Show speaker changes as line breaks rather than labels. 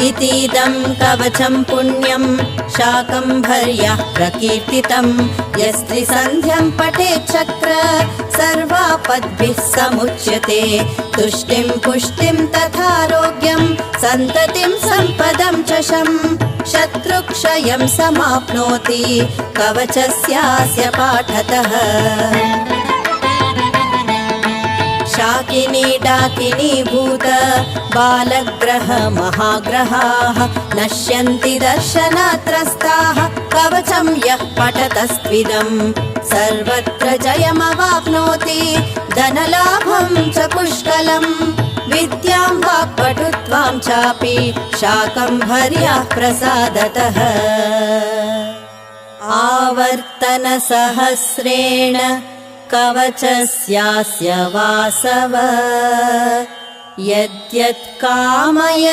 इतीदं कवचं पुण्यं शाकम्भर्याः प्रकीर्तितं यस्त्रिसन्ध्यं पठेच्चक्र सर्वापद्भिः समुच्यते तुष्टिं पुष्टिं तथारोग्यं सन्ततिं सम्पदं च शत्रुक्षयं समाप्नोति कवचस्यास्य पाठतः शाकिनी डाकिनी भूत बालग्रह महाग्रहाः नश्यन्ति दर्शनात्रस्ताः कवचं यः पठतस्त्विदं सर्वत्र जयमवाप्नोति धनलाभं च पुष्कलम् विद्यां वाक्पटुत्वां चापि शाकम्भर्याः प्रसादतः आवर्तनसहस्रेण कवचस्यास्य वासव यद्यत् कामय